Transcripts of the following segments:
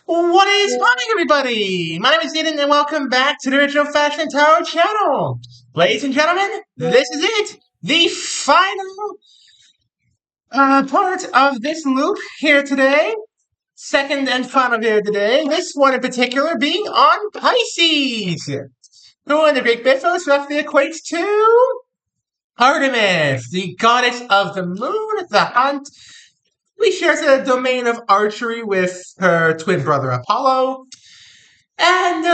What is popping, everybody? My name is Eden, and welcome back to the Original Fashion Tarot channel. Ladies and gentlemen, this is it, the final part of this loop here today. Second and final here today. This one in particular being on Pisces, who in the Greek mythos roughly equates to Artemis, the goddess of the moon, the hunt. She shares a domain of archery with her twin brother Apollo. And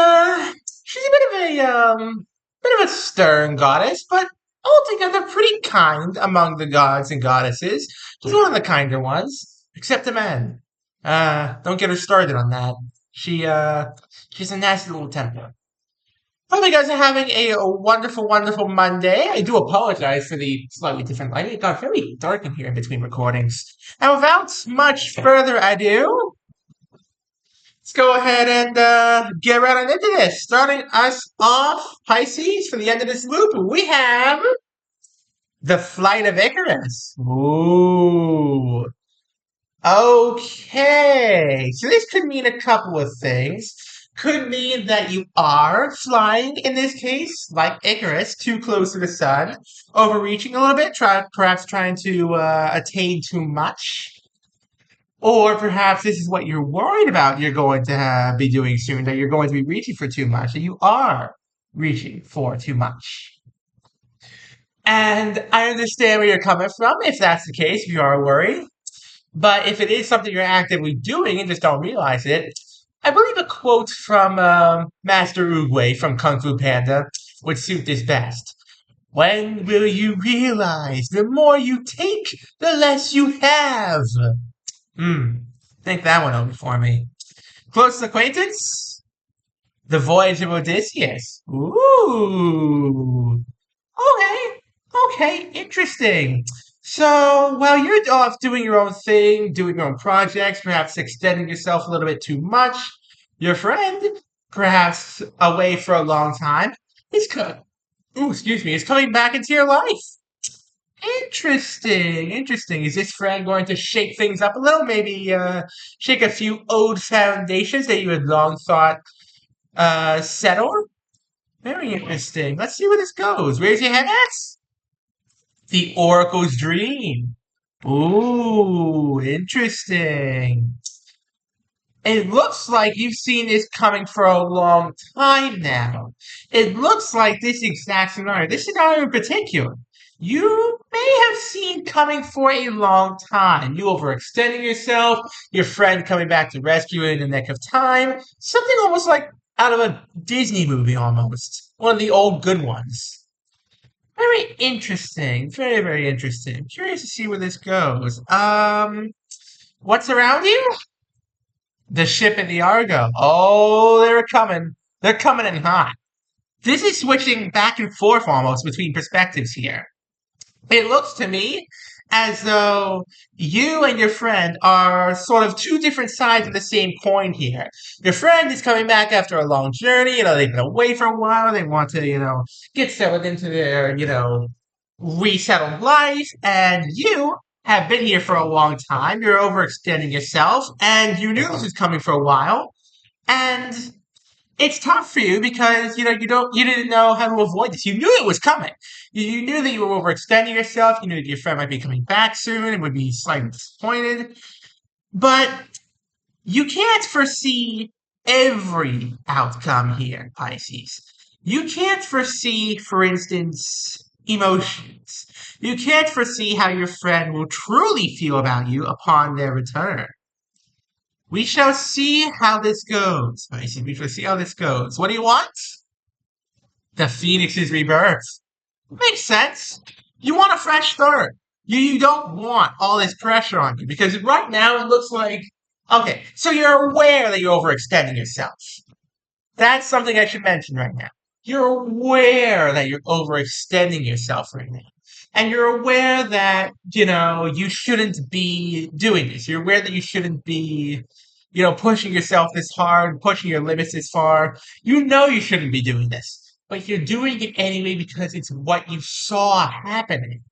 she's a bit of a stern goddess, but altogether pretty kind among the gods and goddesses. She's one of the kinder ones, except the men. Don't get her started on that. She's a nasty little temper. Hope you guys are having a wonderful, wonderful Monday. I do apologize for the slightly different lighting. It got very dark in here in between recordings. And without much further ado, let's go ahead and get right on into this. Starting us off, Pisces, for the end of this loop, we have the Flight of Icarus. Ooh. Okay. So this could mean a couple of things. Could mean that you are flying, in this case, like Icarus, too close to the sun, overreaching a little bit, perhaps trying to attain too much. Or perhaps this is what you're worried about you're going to be doing soon, that you're going to be reaching for too much, that you are reaching for too much. And I understand where you're coming from if that's the case, if you are worried. But if it is something you're actively doing and just don't realize it, I believe a quote from Master Oogway from Kung Fu Panda would suit this best. When will you realize the more you take, the less you have? Think that one over for me. Close acquaintance? The Voyage of Odysseus. Ooh. Okay, interesting. So, while you're off doing your own thing, doing your own projects, perhaps extending yourself a little bit too much, your friend, perhaps away for a long time, is coming back into your life. Interesting. Is this friend going to shake things up a little? Maybe shake a few old foundations that you had long thought settled? Very interesting. Let's see where this goes. Raise your hand, X. The Oracle's Dream. Ooh, interesting. It looks like you've seen this coming for a long time now. It looks like this scenario in particular, you may have seen coming for a long time. You overextending yourself, your friend coming back to rescue you in the nick of time. Something almost like out of a Disney movie almost. One of the old good ones. Very interesting. Very, very interesting. Curious to see where this goes. What's around you? The ship and the Argo. Oh, they're coming. They're coming in hot. This is switching back and forth almost between perspectives here. It looks to me as though you and your friend are sort of two different sides of the same coin here. Your friend is coming back after a long journey. They've been away for a while. They want to, get settled into their, resettled life. And you have been here for a long time. You're overextending yourself, and you knew this was coming for a while. And it's tough for you because you didn't know how to avoid this. You knew it was coming. You knew that you were overextending yourself. You knew that your friend might be coming back soon and would be slightly disappointed. But you can't foresee every outcome here, Pisces. You can't foresee, for instance, emotions. You can't foresee how your friend will truly feel about you upon their return. We shall see how this goes, Pisces. We shall see how this goes. What do you want? The Phoenix's rebirth. Makes sense. You want a fresh start. You don't want all this pressure on you because right now it looks like, okay, so you're aware that you're overextending yourself. That's something I should mention right now. You're aware that you're overextending yourself right now. And you're aware that, you shouldn't be doing this. You're aware that you shouldn't be, pushing yourself this hard, pushing your limits this far. You know you shouldn't be doing this. But you're doing it anyway because it's what you saw happening.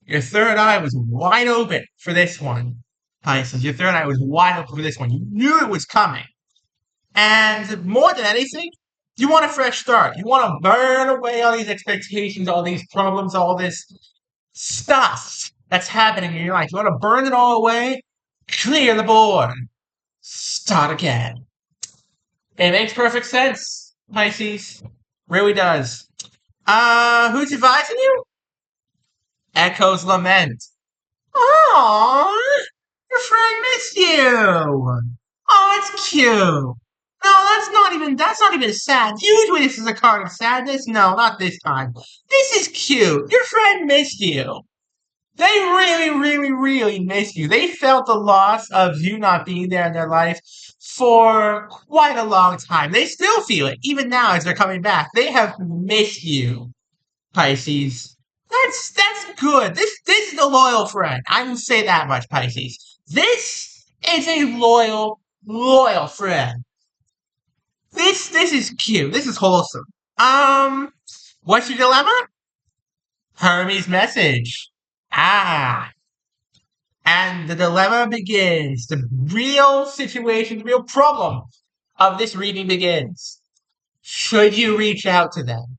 Your third eye was wide open for this one, Pisces. Your third eye was wide open for this one. You knew it was coming. And more than anything, you want a fresh start. You want to burn away all these expectations, all these problems, all this stuff that's happening in your life. You want to burn it all away, clear the board, start again. It makes perfect sense, Pisces. Really does. Who's advising you? Echo's Lament. Aww, your friend missed you. Oh, it's cute. No, that's not even sad. Usually this is a card of sadness. No, not this time. This is cute. Your friend missed you. They really, really, really missed you. They felt the loss of you not being there in their life for quite a long time. They still feel it, even now as they're coming back. They have missed you, Pisces. That's good. This is a loyal friend. I will say that much, Pisces. This is a loyal friend. This is cute. This is wholesome. What's your dilemma? Hermes' message. Ah, and the dilemma begins. The real situation, the real problem of this reading begins. Should you reach out to them?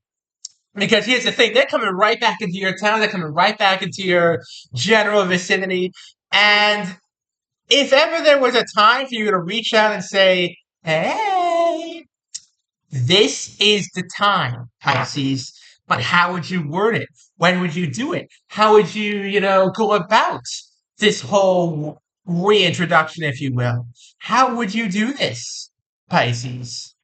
Because here's the thing, they're coming right back into your town, they're coming right back into your general vicinity. And if ever there was a time for you to reach out and say, hey, this is the time, Pisces. But how would you word it? When would you do it? How would you, go about this whole reintroduction, if you will? How would you do this, Pisces?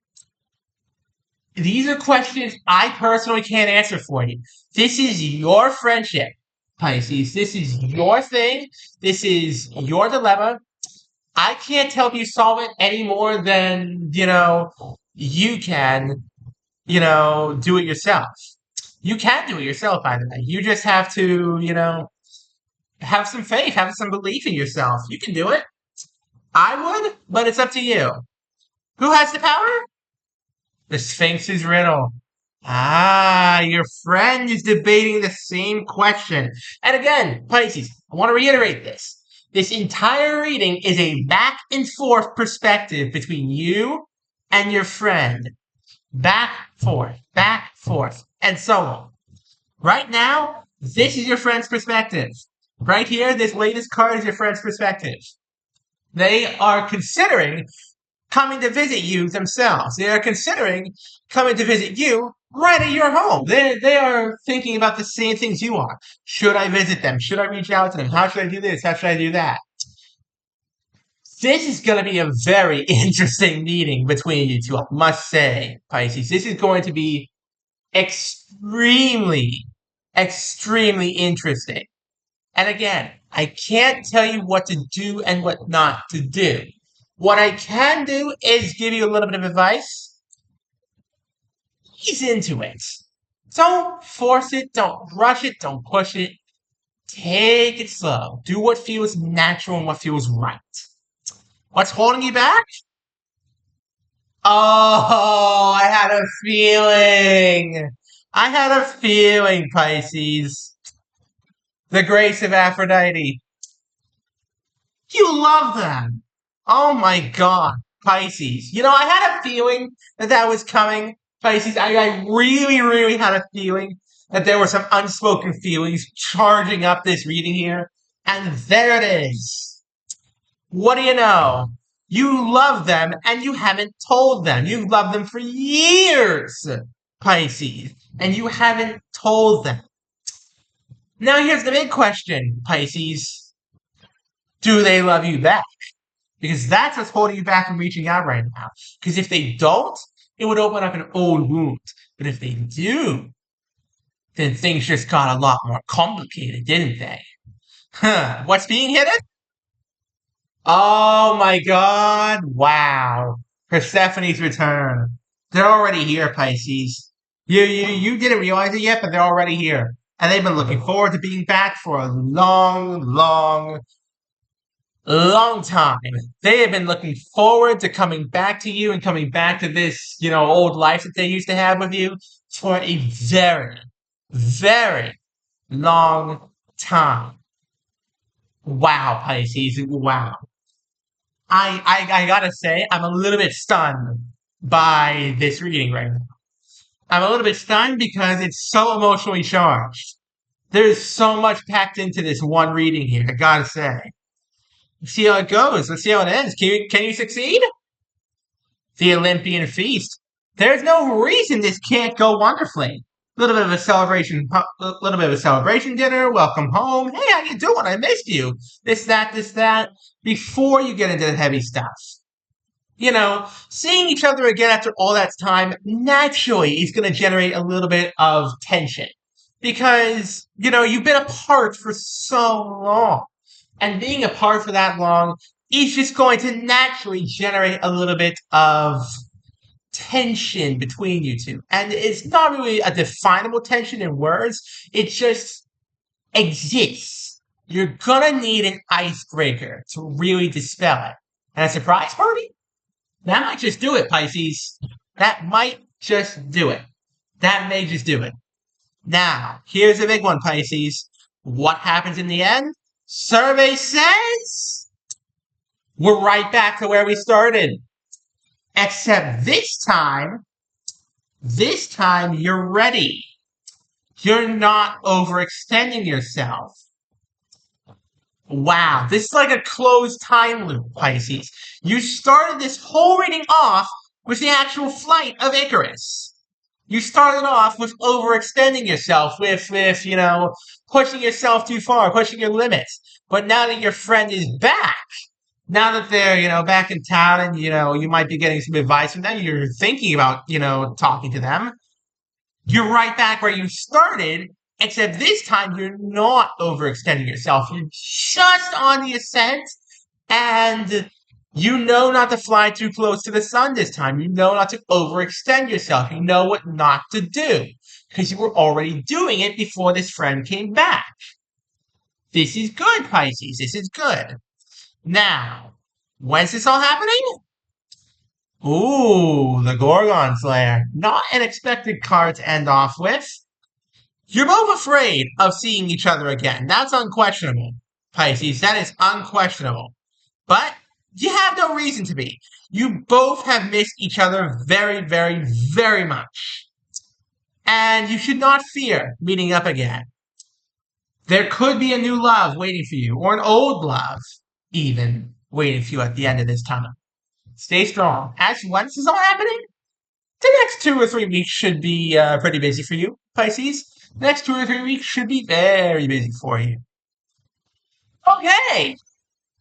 These are questions I personally can't answer for you. This is your friendship, Pisces. This is your thing. This is your dilemma. I can't help you solve it any more than, you can, do it yourself. You can do it yourself, by the way. You just have to, have some faith, have some belief in yourself. You can do it. I would, but it's up to you. Who has the power? The Sphinx's riddle. Ah, your friend is debating the same question. And again, Pisces, I want to reiterate this. This entire reading is a back and forth perspective between you and your friend. Back, forth, and so on. Right now, this is your friend's perspective. Right here, this latest card is your friend's perspective. They are considering coming to visit you themselves. They are considering coming to visit you right at your home. They are thinking about the same things you are. Should I visit them? Should I reach out to them? How should I do this? How should I do that? This is going to be a very interesting meeting between you two, I must say, Pisces. This is going to be extremely, extremely interesting. And again, I can't tell you what to do and what not to do. What I can do is give you a little bit of advice. Ease into it. Don't force it. Don't rush it. Don't push it. Take it slow. Do what feels natural and what feels right. What's holding you back? Oh, I had a feeling. I had a feeling, Pisces. The grace of Aphrodite. You love them. Oh my God, Pisces. I had a feeling that was coming, Pisces. I really, really had a feeling that there were some unspoken feelings charging up this reading here. And there it is. What do you know? You love them and you haven't told them. You've loved them for years, Pisces, and you haven't told them. Now here's the big question, Pisces. Do they love you back? Because that's what's holding you back from reaching out right now. Because if they don't, it would open up an old wound. But if they do, then things just got a lot more complicated, didn't they? What's being hidden? Oh my God. Wow. Persephone's return. They're already here, Pisces. You didn't realize it yet, but they're already here. And they've been looking forward to being back for a long, long time. They have been looking forward to coming back to you and coming back to this, old life that they used to have with you for a very, very long time. Wow, Pisces. Wow. I gotta say, I'm a little bit stunned by this reading right now. I'm a little bit stunned because it's so emotionally charged. There's so much packed into this one reading here, I gotta say. Let's see how it goes. Let's see how it ends. Can you succeed? The Olympian feast. There's no reason this can't go wonderfully. A little bit of a celebration, dinner. Welcome home. Hey, how you doing? I missed you. This, that. Before you get into the heavy stuff. Seeing each other again after all that time naturally is going to generate a little bit of tension because, you've been apart for so long. And being apart for that long is just going to naturally generate a little bit of tension between you two. And it's not really a definable tension in words, it just exists. You're gonna need an icebreaker to really dispel it. And a surprise party? That might just do it, Pisces. That might just do it. That may just do it. Now, here's a big one, Pisces. What happens in the end? Survey says we're right back to where we started. Except this time you're ready. You're not overextending yourself. Wow, this is like a closed time loop, Pisces. You started this whole reading off with the actual flight of Icarus. You started off with overextending yourself, with pushing yourself too far, pushing your limits. But now that your friend is back, now that they're, back in town and, you might be getting some advice from them, you're thinking about, talking to them, you're right back where you started, except this time you're not overextending yourself. You're just on the ascent, and you know not to fly too close to the sun this time. You know not to overextend yourself. You know what not to do, because you were already doing it before this friend came back. This is good, Pisces. This is good. Now, when's this all happening? Ooh, the Gorgon Slayer. Not an expected card to end off with. You're both afraid of seeing each other again. That's unquestionable, Pisces. That is unquestionable. But you have no reason to be. You both have missed each other very, very, very much. And you should not fear meeting up again. There could be a new love waiting for you, or an old love, even, waiting for you at the end of this tunnel. Stay strong. As once this is all happening, the next 2 or 3 weeks should be pretty busy for you, Pisces. The next 2 or 3 weeks should be very busy for you. Okay,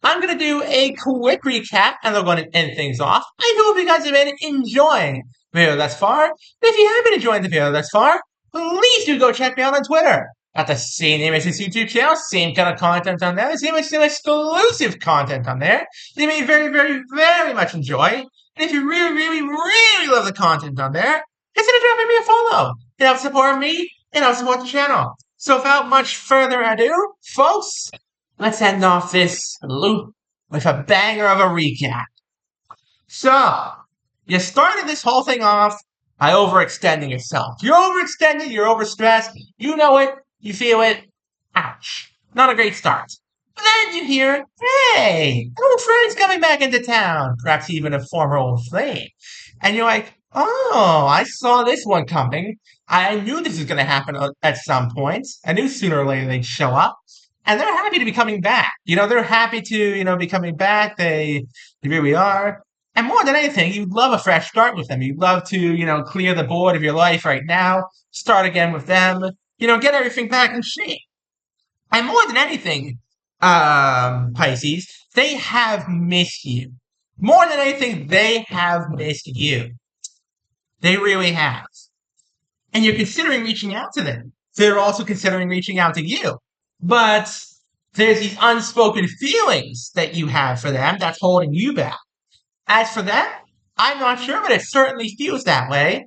I'm going to do a quick recap, and I'm going to end things off. I hope you guys have been enjoying the video thus far. And if you have been enjoying the video thus far, please do go check me out on Twitter. Got the same name as this YouTube channel, same kind of content on there, same exclusive content on there. You may very, very, very much enjoy. And if you really, really, really love the content on there, consider dropping me a follow. It helps support me, and helps support the channel. So without much further ado, folks, let's end off this loop with a banger of a recap. So, you started this whole thing off by overextending yourself. You're overextended, you're overstressed, you know it, you feel it. Ouch. Not a great start. But then you hear, hey, an old friend's coming back into town. Perhaps even a former old flame. And you're like, oh, I saw this one coming. I knew this was going to happen at some point. I knew sooner or later they'd show up. And they're happy to be coming back. They're happy to, be coming back. They really are. And more than anything, you'd love a fresh start with them. You'd love to, clear the board of your life right now. Start again with them. Get everything back in shape. And more than anything, Pisces, they have missed you. More than anything, they have missed you. They really have. And you're considering reaching out to them. They're also considering reaching out to you. But there's these unspoken feelings that you have for them that's holding you back. As for them, I'm not sure, but it certainly feels that way.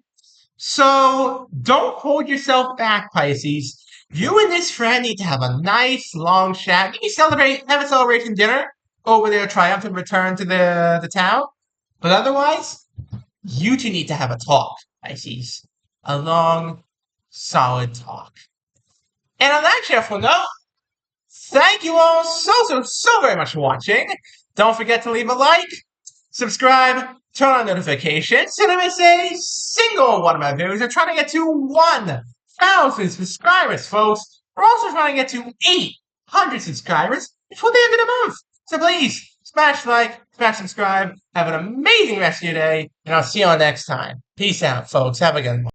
So don't hold yourself back, Pisces. You and this friend need to have a nice long chat. Maybe have a celebration dinner over their triumphant return to the town. But otherwise, you two need to have a talk, Pisces. A long, solid talk. And on that cheerful note, thank you all so very much for watching. Don't forget to leave a like, subscribe, turn on notifications so don't miss a single one of my videos. I'm trying to get to 1,000 subscribers, folks. We're also trying to get to 800 subscribers before the end of the month. So please, smash like, smash subscribe. Have an amazing rest of your day, and I'll see you all next time. Peace out, folks. Have a good one.